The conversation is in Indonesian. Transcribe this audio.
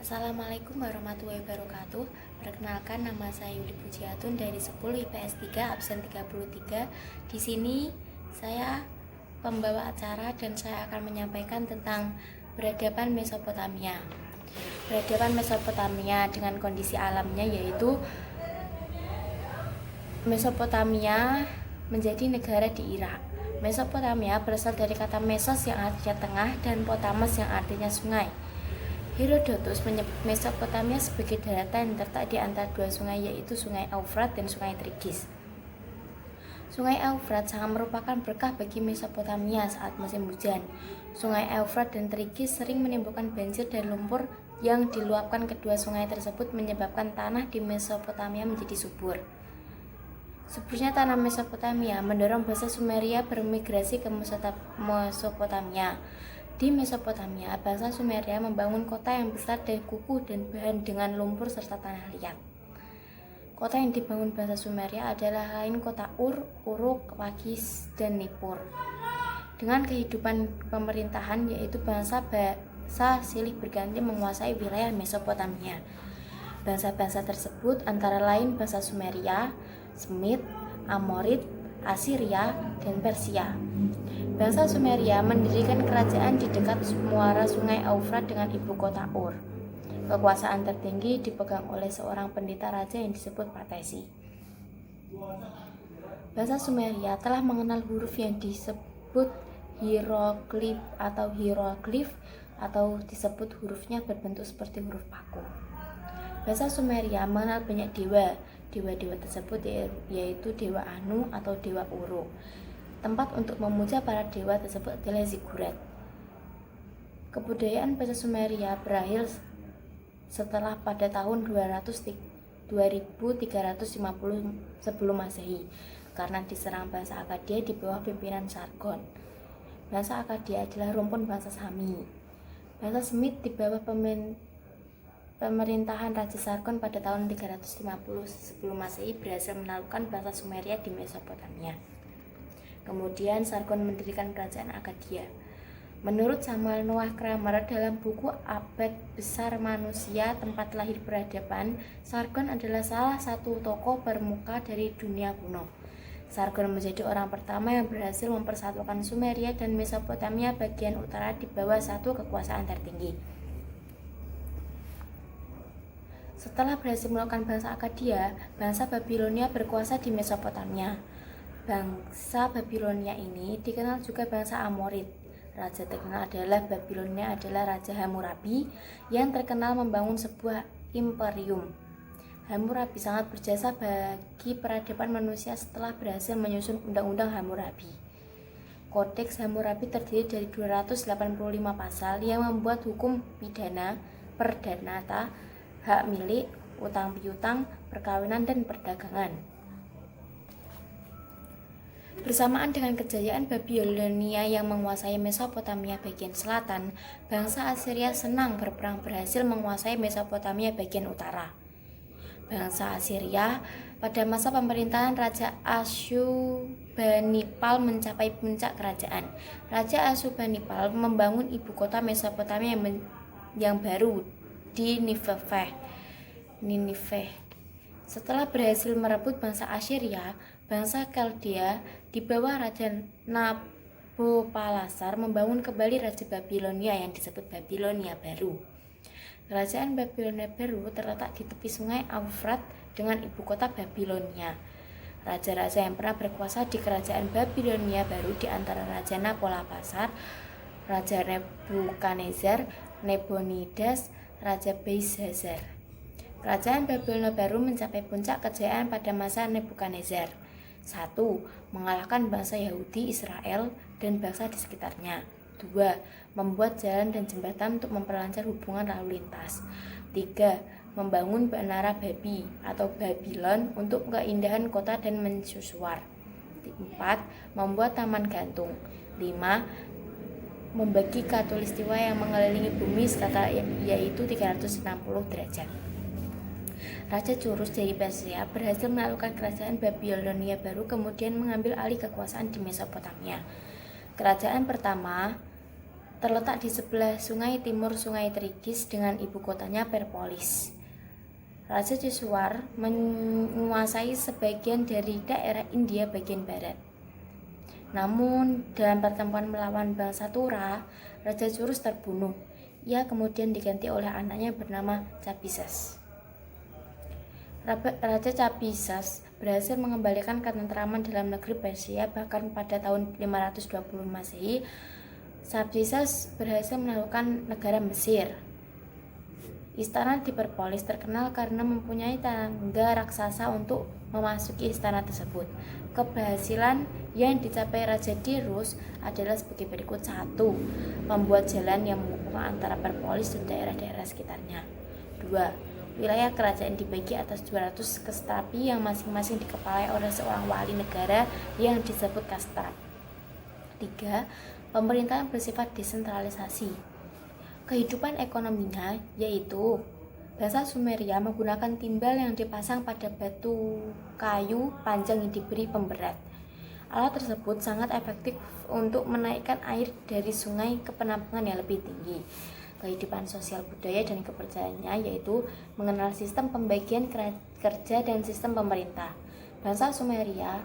Assalamualaikum warahmatullahi wabarakatuh. Perkenalkan, nama saya Yuli Pujiatun dari 10 IPS 3 absen 33. Di sini saya pembawa acara dan saya akan menyampaikan tentang peradaban Mesopotamia. Peradaban Mesopotamia dengan kondisi alamnya yaitu Mesopotamia menjadi negara di Irak. Mesopotamia berasal dari kata mesos yang artinya tengah dan potamos yang artinya sungai. Herodotus menyebut Mesopotamia sebagai daratan yang terletak di antara dua sungai, yaitu Sungai Eufrat dan Sungai Tigris. Sungai Eufrat sangat merupakan berkah bagi Mesopotamia saat musim hujan. Sungai Eufrat dan Tigris sering menimbulkan banjir dan lumpur yang diluapkan kedua sungai tersebut menyebabkan tanah di Mesopotamia menjadi subur. Suburnya tanah Mesopotamia mendorong bangsa Sumeria bermigrasi ke Mesopotamia. Di Mesopotamia, bangsa Sumeria membangun kota yang besar dan kukuh dan bahan dengan lumpur serta tanah liat. Kota yang dibangun bangsa Sumeria adalah lain kota Ur, Uruk, Lakish, dan Nippur. Dengan kehidupan pemerintahan yaitu bangsa silih berganti menguasai wilayah Mesopotamia. Bangsa-bangsa tersebut antara lain bangsa Sumeria, Semit, Amorid, Asiria, dan Persia. Bangsa Sumeria mendirikan kerajaan di dekat muara Sungai Eufrat dengan ibu kota Ur. Kekuasaan tertinggi dipegang oleh seorang pendeta raja yang disebut Patesi. Bangsa Sumeria telah mengenal huruf yang disebut hieroglif atau disebut hurufnya berbentuk seperti huruf paku. Bangsa Sumeria mengenal banyak dewa. Dewa-dewa tersebut yaitu Dewa Anu atau Dewa Uruk. Tempat untuk memuja para dewa tersebut adalah Ziggurat. Kebudayaan bangsa Sumeria berakhir setelah pada tahun 2350 sebelum Masehi karena diserang bangsa Akkadia di bawah pimpinan Sargon. Bangsa Akkadia adalah rumpun bangsa Sami. Bangsa Semit di bawah pemerintahan Raja Sargon pada tahun 350 sebelum Masehi berhasil menaklukkan bangsa Sumeria di Mesopotamia. Kemudian Sargon mendirikan kerajaan Akkadia. Menurut Samuel Noah Kramer dalam buku Abad Besar Manusia, Tempat Lahir Peradaban, Sargon adalah salah satu tokoh bermuka dari dunia kuno. Sargon menjadi orang pertama yang berhasil mempersatukan Sumeria dan Mesopotamia bagian utara di bawah satu kekuasaan tertinggi. Setelah berhasil menaklukkan bangsa Akkadia, bangsa Babilonia berkuasa di Mesopotamia. Bangsa Babilonia ini dikenal juga bangsa Amorid. Raja terkenal adalah Babilonia adalah Raja Hammurabi yang terkenal membangun sebuah imperium. Hammurabi sangat berjasa bagi peradaban manusia setelah berhasil menyusun Undang-Undang Hammurabi. Kodeks Hammurabi terdiri dari 285 pasal yang membuat hukum pidana, perdata, hak milik, utang piutang, perkawinan, dan perdagangan. Bersamaan dengan kejayaan Babilonia yang menguasai Mesopotamia bagian selatan, bangsa Asiria senang berperang berhasil menguasai Mesopotamia bagian utara. Bangsa Asiria pada masa pemerintahan Raja Asyurbanipal mencapai puncak kerajaan. Raja Asyurbanipal membangun ibu kota Mesopotamia yang baru di Nineveh. Setelah berhasil merebut bangsa Assyria, bangsa Kaldea di bawah Raja Nabopolassar membangun kembali Raja Babilonia yang disebut Babilonia Baru. Kerajaan Babilonia Baru terletak di tepi sungai Eufrat dengan ibu kota Babilonia. Raja-raja yang pernah berkuasa di kerajaan Babilonia Baru di antara Raja Nabopolassar, Raja Nebukadnezar, Nabonidas, Raja Belshazzar. Kerajaan Babilonia Baru mencapai puncak kejayaan pada masa Nebukadnezar. 1. Mengalahkan bangsa Yahudi, Israel, dan bangsa di sekitarnya. 2. Membuat jalan dan jembatan untuk memperlancar hubungan lalu lintas. 3. Membangun Menara Babi atau Babylon untuk keindahan kota dan mensusuar. 4. Membuat taman gantung. 5. Membagi khatulistiwa yang mengelilingi bumi sekata yaitu 360 derajat. Raja Curus dari Persia berhasil menaklukkan kerajaan Babilonia Baru kemudian mengambil alih kekuasaan di Mesopotamia. Kerajaan pertama terletak di sebelah sungai timur Sungai Tigris dengan ibu kotanya Perpolis. Raja Ciswar menguasai sebagian dari daerah India bagian barat. Namun, dalam pertempuran melawan bangsa Tura, Raja Curus terbunuh. Ia kemudian diganti oleh anaknya bernama Cabisas. Raja Cabisas berhasil mengembalikan ketentraman dalam negeri Persia, bahkan pada tahun 520 Masehi, Cabisas berhasil menaklukkan negara Mesir. Istana di Perpolis terkenal karena mempunyai tangga raksasa untuk memasuki istana tersebut. Keberhasilan yang dicapai Raja Dirus adalah sebagai berikut. 1. Membuat jalan yang menghubungkan antara Perpolis dan daerah-daerah sekitarnya. 2. Wilayah kerajaan dibagi atas 200 kestrapi yang masing-masing dikepalai oleh seorang wali negara yang disebut kastrat. 3. Pemerintahan bersifat desentralisasi. Kehidupan ekonominya yaitu bangsa Sumeria menggunakan timbal yang dipasang pada batu kayu panjang yang diberi pemberat. Alat tersebut sangat efektif untuk menaikkan air dari sungai ke penampungan yang lebih tinggi. Kehidupan sosial budaya dan kepercayaannya yaitu mengenal sistem pembagian kerja dan sistem pemerintah. Bangsa Sumeria